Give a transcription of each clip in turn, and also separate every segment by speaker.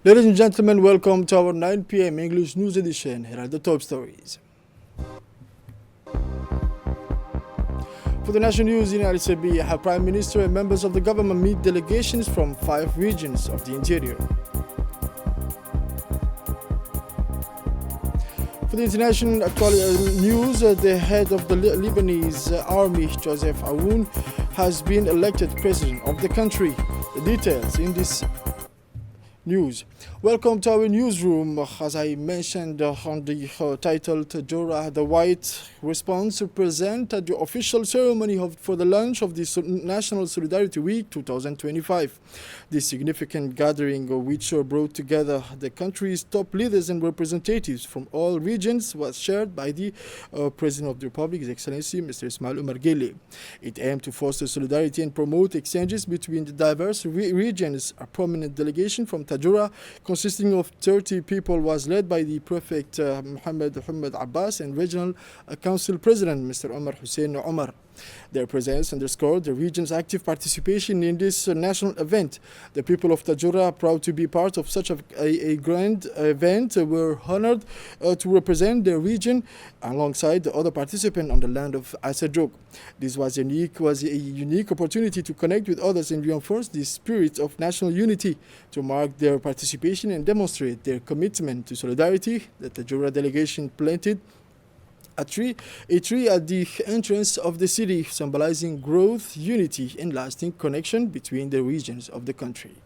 Speaker 1: Ladies and gentlemen, welcome to our 9 p.m. English News Edition. Here are the top stories. For the national news in Addis Ababa, Prime Minister and members of the government meet delegations from 5 regions of the interior. For the international news, the head of the Lebanese army, Joseph Aoun, has been elected president of the country. The details in this news. Welcome to our newsroom. As I mentioned on the title, Tajura, the White Response present at the official ceremony for the launch of the National Solidarity Week 2025. This significant gathering, which brought together the country's top leaders and representatives from all regions, was chaired by the President of the Republic, His Excellency Mr. Ismail Omar Guelleh. It aimed to foster solidarity and promote exchanges between the diverse regions. A prominent delegation from Tajura, consisting of 30 people, was led by the Prefect Mohammed Abbas and Regional Council President Mr. Omar Hussein Omar. Their presence underscored the region's active participation in this national event. The people of Tajura, proud to be part of such a grand event, were honored to represent their region alongside the other participants on the land of Asadjok. This was a unique opportunity to connect with others and reinforce the spirit of national unity. To mark their participation and demonstrate their commitment to solidarity, the Tajura delegation planted a tree at the entrance of the city, symbolizing growth, unity, and lasting connection between the regions of the country.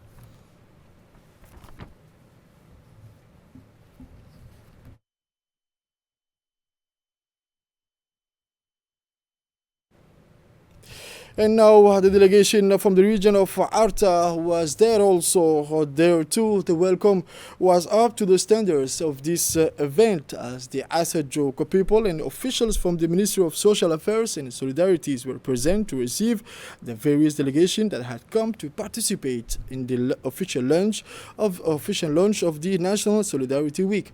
Speaker 1: And now the delegation from the region of Arta was there also. There too, the welcome was up to the standards of this event, as the Asadjok people and officials from the Ministry of Social Affairs and Solidarities were present to receive the various delegations that had come to participate in the official launch of the National Solidarity Week.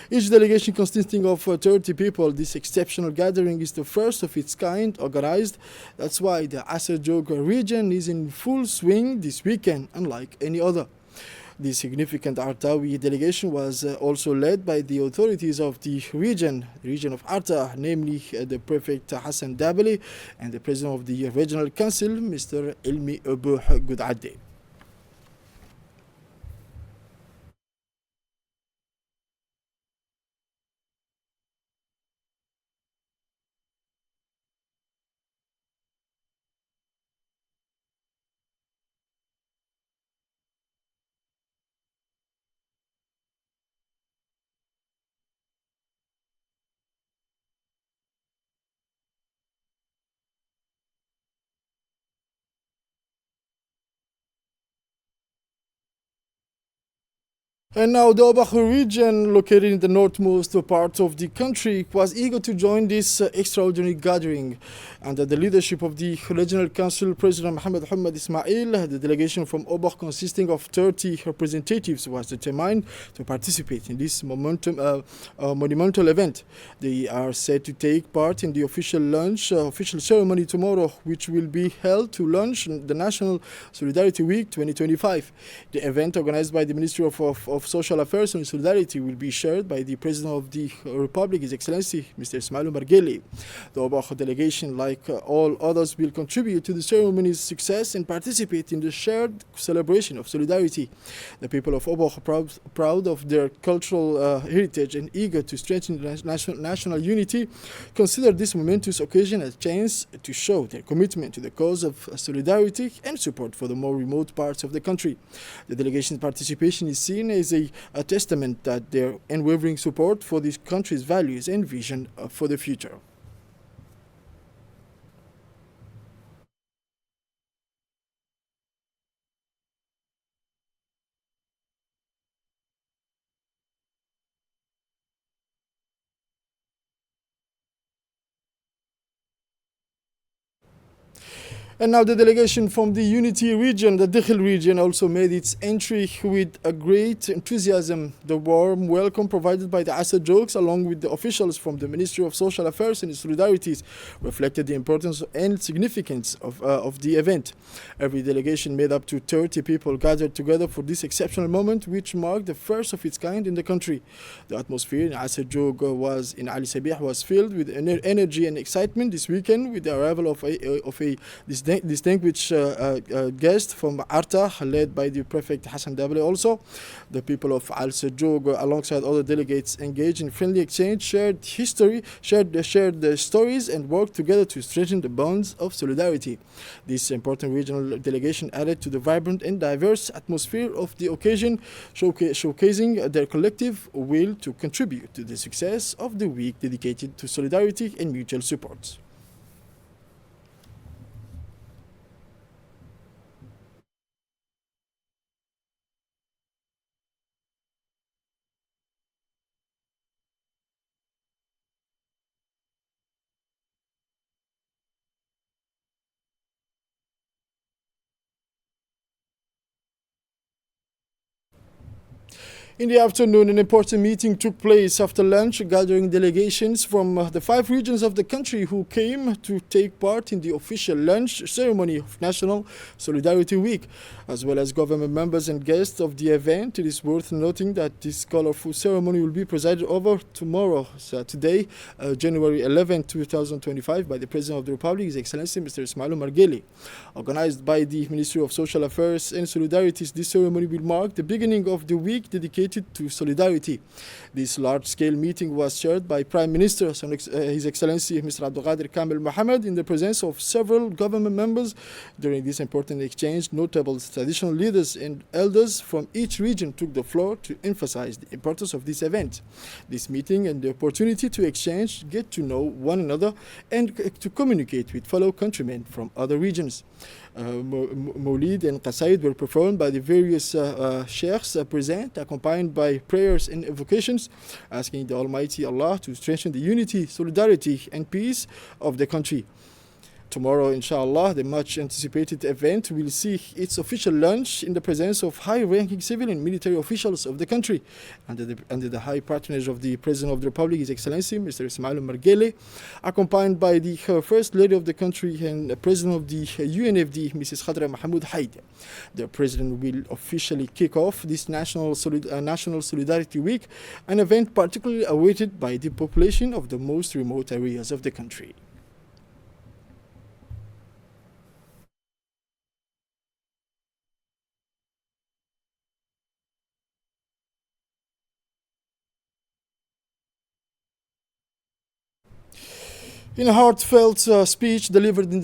Speaker 1: Each delegation consisting of 30 people, this exceptional gathering is the first of its kind organized. That's why the Asadjok region is in full swing this weekend, unlike any other. The significant Artawi delegation was also led by the authorities of the region of Arta, namely the Prefect Hassan Dabali and the President of the Regional Council, Mr. Ilmi Abuh Gudade. And now the Obakhu region, located in the northmost part of the country, was eager to join this extraordinary gathering. Under the leadership of the Regional Council President Mohammed Hamad Ismail, the delegation from Obakh, consisting of 30 representatives, was determined to participate in this monumental event. They are set to take part in the official ceremony tomorrow, which will be held to launch the National Solidarity Week 2025. The event, organized by the Ministry of Social Affairs and Solidarity, will be shared by the President of the Republic, His Excellency Mr. Ismail Omar Guelleh. The Obakh delegation, like all others, will contribute to the ceremony's success and participate in the shared celebration of solidarity. The people of Obakh are proud of their cultural heritage and eager to strengthen national unity, consider this momentous occasion a chance to show their commitment to the cause of solidarity and support for the more remote parts of the country. The delegation's participation is seen as a testament that their unwavering support for this country's values and vision for the future. And now the delegation from the Unity region, the Dakhil region, also made its entry with a great enthusiasm. The warm welcome provided by the Asad Jokes, along with the officials from the Ministry of Social Affairs and Solidarities, reflected the importance and significance of the event. Every delegation made up to 30 people gathered together for this exceptional moment, which marked the first of its kind in the country. The atmosphere in Asad Jog in Ali Sabih was filled with energy and excitement this weekend with the arrival of a distinguished guest from Arta, led by the prefect Hassan Dable. Also, the people of Al Sajog, alongside other delegates, engaged in friendly exchange, shared history, shared the stories, and worked together to strengthen the bonds of solidarity. This important regional delegation added to the vibrant and diverse atmosphere of the occasion, showcasing their collective will to contribute to the success of the week dedicated to solidarity and mutual support. In the afternoon, an important meeting took place after lunch, gathering delegations from the 5 regions of the country who came to take part in the official lunch ceremony of National Solidarity Week, as well as government members and guests of the event. It is worth noting that this colorful ceremony will be presided over tomorrow, today, January 11, 2025, by the President of the Republic, His Excellency Mr. Ismail Omar Guelleh. Organized by the Ministry of Social Affairs and Solidarities, this ceremony will mark the beginning of the week dedicated to solidarity. This large-scale meeting was chaired by Prime Minister His Excellency Mr. Abdulqadir Kamil Mohammed in the presence of several government members. During this important exchange, notable traditional leaders and elders from each region took the floor to emphasize the importance of this event. This meeting and the opportunity to exchange, get to know one another, and to communicate with fellow countrymen from other regions. Mawlid and Qasaid were performed by the various sheikhs present, accompanied by prayers and invocations, asking the Almighty Allah to strengthen the unity, solidarity, and peace of the country. Tomorrow, inshallah, the much anticipated event will see its official launch in the presence of high-ranking civil and military officials of the country, under the high patronage of the President of the Republic, His Excellency Mr. Ismail Omar Guelleh, accompanied by the First Lady of the country and the President of the UNFD, Mrs. Khadra Mahmoud Haid. The President will officially kick off this National Solidarity Week, an event particularly awaited by the population of the most remote areas of the country. In a heartfelt speech delivered in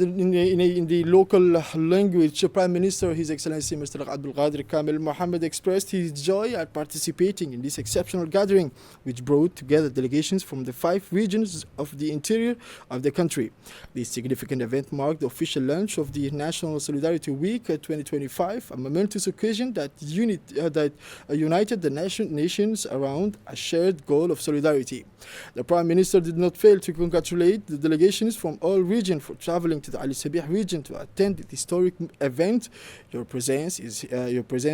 Speaker 1: the local language, Prime Minister, His Excellency Mr. Abdulqadir Kamil Mohammed, expressed his joy at participating in this exceptional gathering, which brought together delegations from the 5 regions of the interior of the country. This significant event marked the official launch of the National Solidarity Week 2025, a momentous occasion that united the nations around a shared goal of solidarity. The Prime Minister did not fail to congratulate the delegations from all regions for traveling to the Ali Sabih region to attend the historic event. Your presence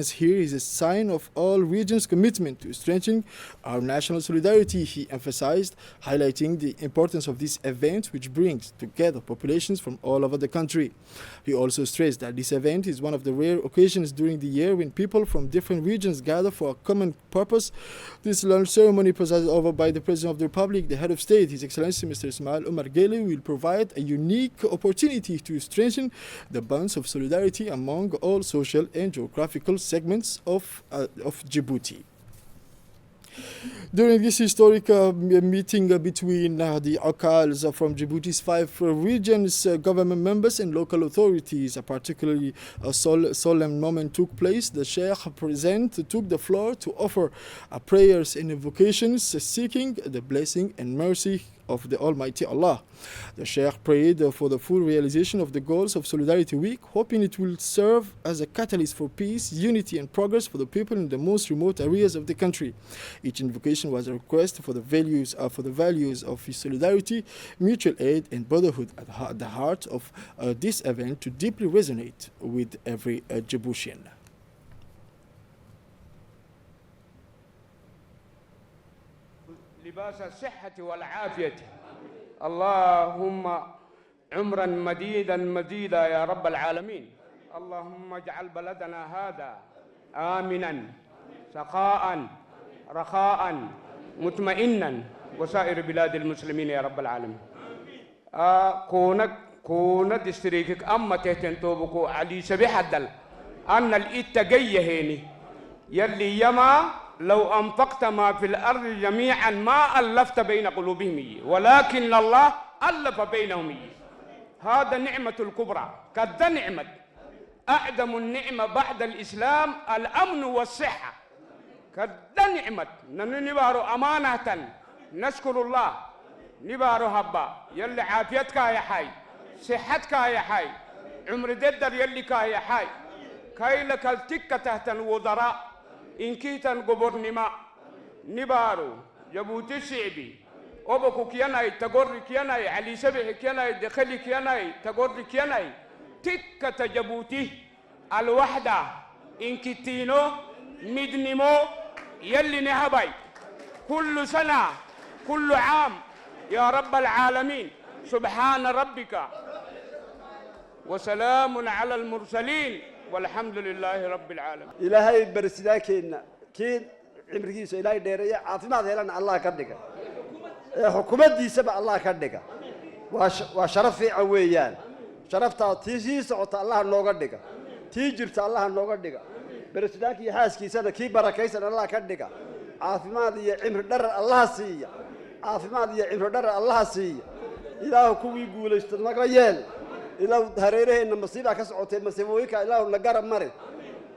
Speaker 1: here is a sign of all regions' commitment to strengthening our national solidarity, he emphasized, highlighting the importance of this event, which brings together populations from all over the country. He also stressed that this event is one of the rare occasions during the year when people from different regions gather for a common purpose. This launch ceremony, presided over by the President of the Republic, the Head of State, His Excellency Mr. Ismail Omar Guelleh, will provide a unique opportunity to strengthen the bonds of solidarity among all social and geographical segments of Djibouti. During this historic meeting between the Akals from Djibouti's 5 regions, government members and local authorities, a particularly solemn moment took place. The Sheikh present took the floor to offer prayers and invocations, seeking the blessing and mercy of the Almighty Allah. The Sheikh prayed for the full realization of the goals of Solidarity Week, hoping it will serve as a catalyst for peace, unity and progress for the people in the most remote areas of the country. Each invocation was a request for the values of solidarity, mutual aid and brotherhood at the heart of this event to deeply resonate with every Djiboutian.
Speaker 2: لباس الصحة والعافية اللهم عمرا مديدا يا رب العالمين اللهم اجعل بلدنا هذا آمنا سخاء رخاء مطمئنا وسائر بلاد المسلمين يا رب العالمين كونك دستريكك أما تهتن توبكو علي سبيح الدل أن الإتقية هيني يلي يما لو أنفقت ما في الأرض جميعا ما ألفت بين قلوبهم ولكن الله ألف بينهم هذا نعمة الكبرى كذا نعمة أعظم النعمة بعد الإسلام الأمن والصحة كذا نعمة نبارو أمانة نشكر الله نبارو هبا يلي عافيتك يا حي صحتك يا حي عمر ددر يلي يا حي كايلك التكة تحت الوزراء إن كيتن غوفرنما نبارو جبوتي شعبي أبوكو كياناي تغوري كياناي علي سبح كياناي دخلي كياناي تغوري كياناي تكة جبوتي الوحدة إن كتينو مدنمو يلي نهباي كل سنة كل عام يا رب العالمين سبحان ربك وسلام على المرسلين والحمد لله رب العالمين
Speaker 3: إلهي برسلاكين كين عمركيس إلهي ديريا عافماد هلان الله كدقة حكومة دي سبع الله كدقة وشرف في عويان شرفتا تيجي سعوت الله نوغا دقة تيجرت الله نوغا دقة برسلاكي حاسكي سنة كي بركيسن الله كدقة عافماد يا عمر در الله سيا عافماد يا عمر در الله سيا إلهي كوي يقول اشتنقيال إلهي هريره إن مصيبة كسعوتين مسيبويك إلهي نقرب مرد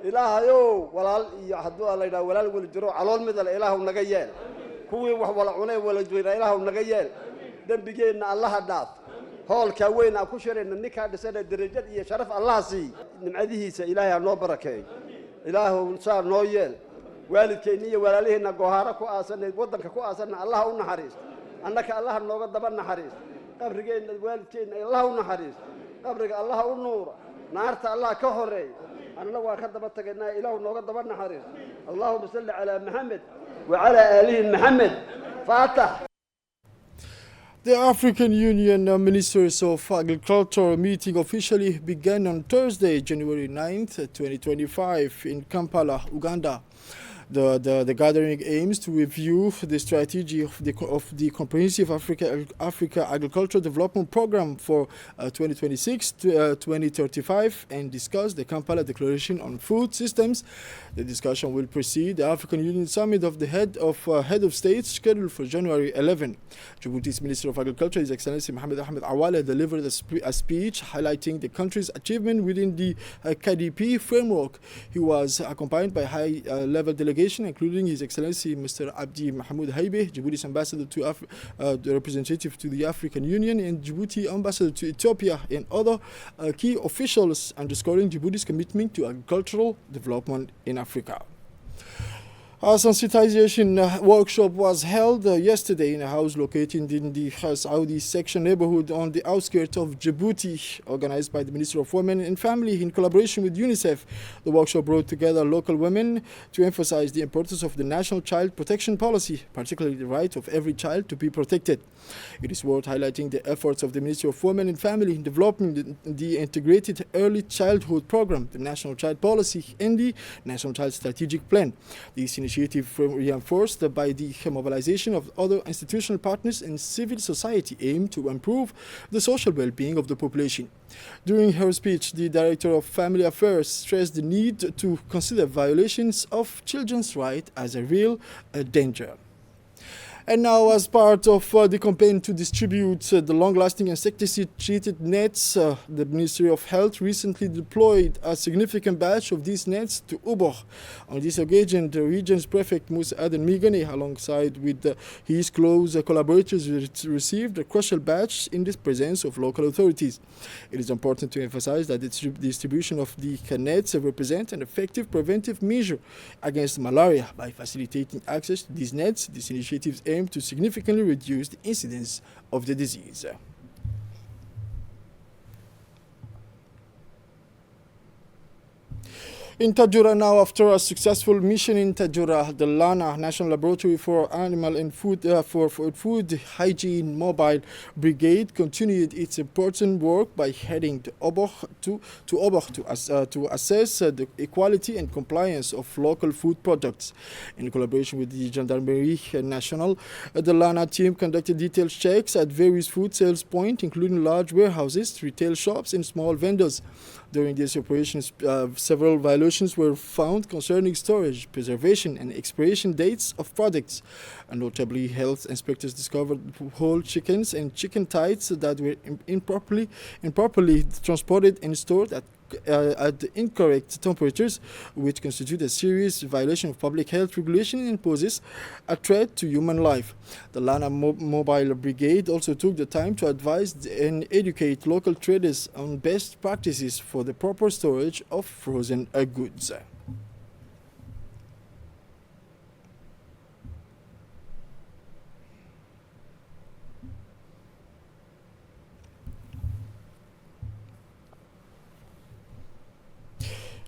Speaker 3: إلهي ولا يحدوا الله إلهي ولا يقول الجروع على المدل إلهي نقيال كوي ولا عني ولا جوير إلهي نقيال دم بيجي إن الله داف هول كوين أكشر إن النكاح دسنة درجات يشرف الله سي نمعديه إلهي نو بركة إلهي صار نويل والد كينية ولا ليه نجوهرة كواسن ودنك كواسن الله ونحريس أنك الله نوقد دبر نحريس قبرجين الوالد كين الله ونحريس قبرك الله والنور نارت الله كهري أنا لو أخذت بتجنا إله نوقد دبر نحريس اللهم صل على محمد وعلى آله محمد فاتح.
Speaker 1: The African Union Ministers of Agriculture meeting officially began on Thursday, January 9th, 2025 in Kampala, Uganda. The gathering aims to review the strategy of the Comprehensive Africa Agricultural Development Program for 2026-2035 and discuss the Kampala Declaration on Food Systems. The discussion will precede the African Union Summit of the Head of State scheduled for January 11. Djibouti's Minister of Agriculture, His Excellency Mohamed Ahmed Awale, delivered a speech highlighting the country's achievement within the KDP framework. He was accompanied by high-level delegation, including His Excellency Mr. Abdi Mahmoud Haibe, Djibouti's ambassador to the representative to the African Union, and Djibouti ambassador to Ethiopia, and other key officials, underscoring Djibouti's commitment to agricultural development in Africa. A sensitization workshop was held yesterday in a house located in the Saudi section neighborhood on the outskirts of Djibouti, organized by the Ministry of Women and Family in collaboration with UNICEF. The workshop brought together local women to emphasize the importance of the National Child Protection Policy, particularly the right of every child to be protected. It is worth highlighting the efforts of the Ministry of Women and Family in developing the Integrated Early Childhood Program, the National Child Policy, and the National Child Strategic Plan. These initiative reinforced by the mobilization of other institutional partners and civil society aim to improve the social well-being of the population. During her speech, the Director of Family Affairs stressed the need to consider violations of children's rights as a real danger. And now, as part of the campaign to distribute the long-lasting insecticide-treated nets, the Ministry of Health recently deployed a significant batch of these nets to Ubok. On this occasion, the region's prefect Musa Aden Migane, alongside with his close collaborators, received a crucial batch in the presence of local authorities. It is important to emphasize that the distribution of the nets represent an effective preventive measure against malaria. By facilitating access to these nets, these initiatives aim to significantly reduce the incidence of the disease. In Tajura now, after a successful mission in Tajura, the LANA National Laboratory for Animal and Food for Food Hygiene Mobile Brigade continued its important work by heading to Obok to assess the equality and compliance of local food products. In collaboration with the Gendarmerie Nationale, the LANA team conducted detailed checks at various food sales points, including large warehouses, retail shops, and small vendors. During these operations, several violations were found concerning storage, preservation, and expiration dates of products. Notably, health inspectors discovered whole chickens and chicken thighs that were improperly transported and stored at incorrect temperatures, which constitute a serious violation of public health regulation and poses a threat to human life. The LANA Mobile Brigade also took the time to advise and educate local traders on best practices for the proper storage of frozen goods.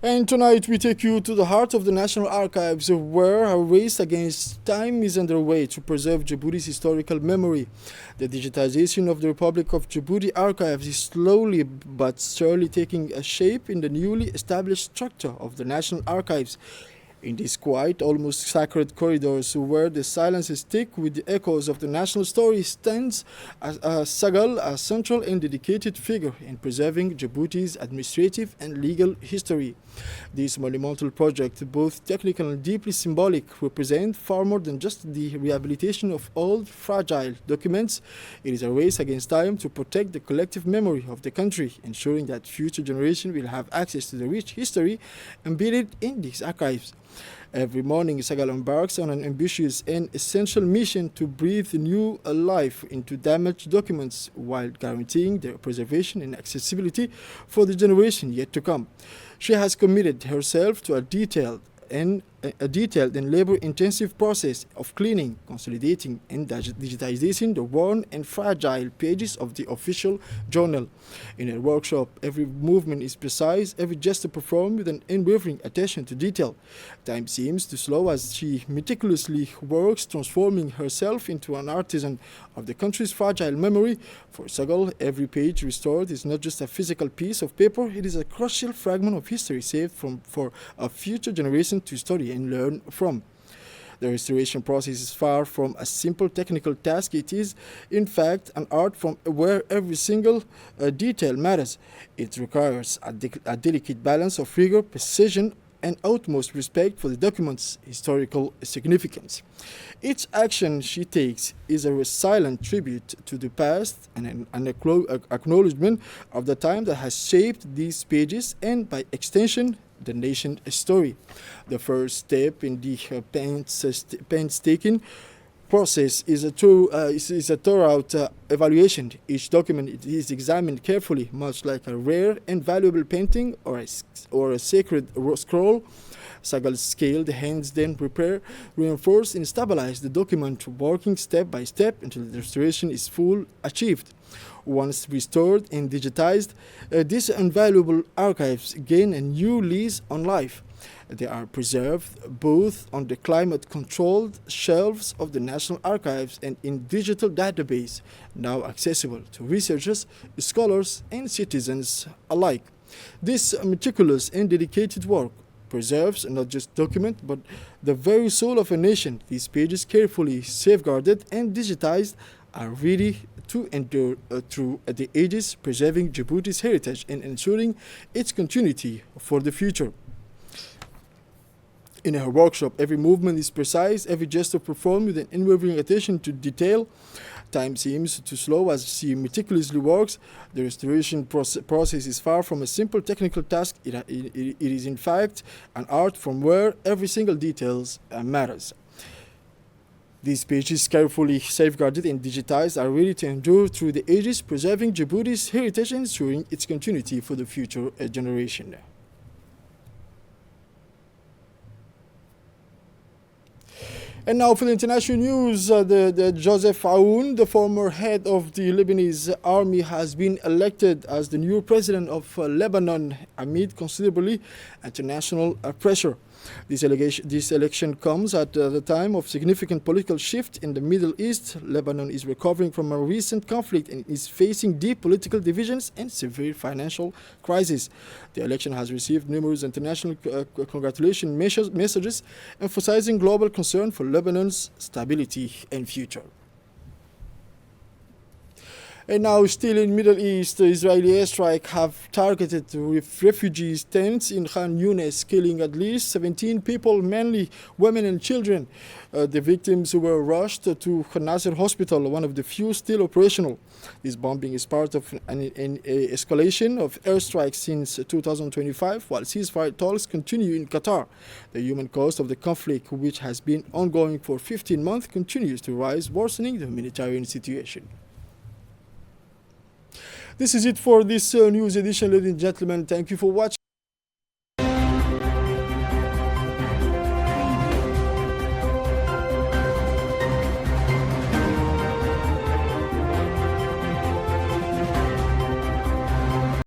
Speaker 1: And tonight we take you to the heart of the National Archives, where a race against time is underway to preserve Djibouti's historical memory. The digitization of the Republic of Djibouti archives is slowly but surely taking a shape in the newly established structure of the National Archives. In these quiet, almost sacred corridors where the silences stick with the echoes of the national story stands Sagal, a central and dedicated figure in preserving Djibouti's administrative and legal history. This monumental project, both technical and deeply symbolic, represents far more than just the rehabilitation of old, fragile documents. It is a race against time to protect the collective memory of the country, ensuring that future generations will have access to the rich history embedded in these archives. Every morning, Sagal embarks on an ambitious and essential mission to breathe new life into damaged documents while guaranteeing their preservation and accessibility for the generation yet to come. She has committed herself to a detailed and labor-intensive process of cleaning, consolidating, and digitizing the worn and fragile pages of the official journal. In her workshop, every movement is precise, every gesture performed with an unwavering attention to detail. Time seems to slow as she meticulously works, transforming herself into an artisan of the country's fragile memory. For Sagal, every page restored is not just a physical piece of paper, it is a crucial fragment of history saved for a future generation to study and learn from. The restoration process is far from a simple technical task. It is, in fact, an art from where every single detail matters. It requires a delicate balance of rigor, precision, and utmost respect for the document's historical significance. Each action she takes is a silent tribute to the past and an acknowledgement of the time that has shaped these pages and, by extension, the nation's story. The first step in the painstaking process is a thorough evaluation. Each document is examined carefully, much like a rare and valuable painting or a sacred scroll. Sagal's scaled hands then prepare, reinforce, and stabilize the document, working step by step until the restoration is fully achieved. Once restored and digitized, these invaluable archives gain a new lease on life. They are preserved both on the climate-controlled shelves of the National Archives and in digital database, now accessible to researchers, scholars, and citizens alike. This meticulous and dedicated work preserves not just document, but the very soul of a nation. These pages, carefully safeguarded and digitized, are ready to endure through the ages, preserving Djibouti's heritage and ensuring its continuity for the future. In her workshop, every movement is precise, every gesture performed with an unwavering attention to detail. Time seems too slow as she meticulously works. The restoration process is far from a simple technical task. It is in fact an art from where every single detail matters. These pages, carefully safeguarded and digitized, are ready to endure through the ages, preserving Djibouti's heritage and ensuring its continuity for the future generation. And now for the international news, the Joseph Aoun, the former head of the Lebanese army, has been elected as the new president of Lebanon amid considerably international pressure. This election comes at the time of significant political shift in the Middle East. Lebanon is recovering from a recent conflict and is facing deep political divisions and severe financial crisis. The election has received numerous international congratulation messages emphasizing global concern for Lebanon's stability and future. And now, still in Middle East, the Israeli airstrike have targeted refugees' tents in Khan Yunis, killing at least 17 people, mainly women and children. The victims were rushed to Nasser Hospital, one of the few still operational. This bombing is part of an escalation of airstrikes since 2025, while ceasefire talks continue in Qatar. The human cost of the conflict, which has been ongoing for 15 months, continues to rise, worsening the humanitarian situation. This is it for this news edition, ladies and gentlemen. Thank you for watching.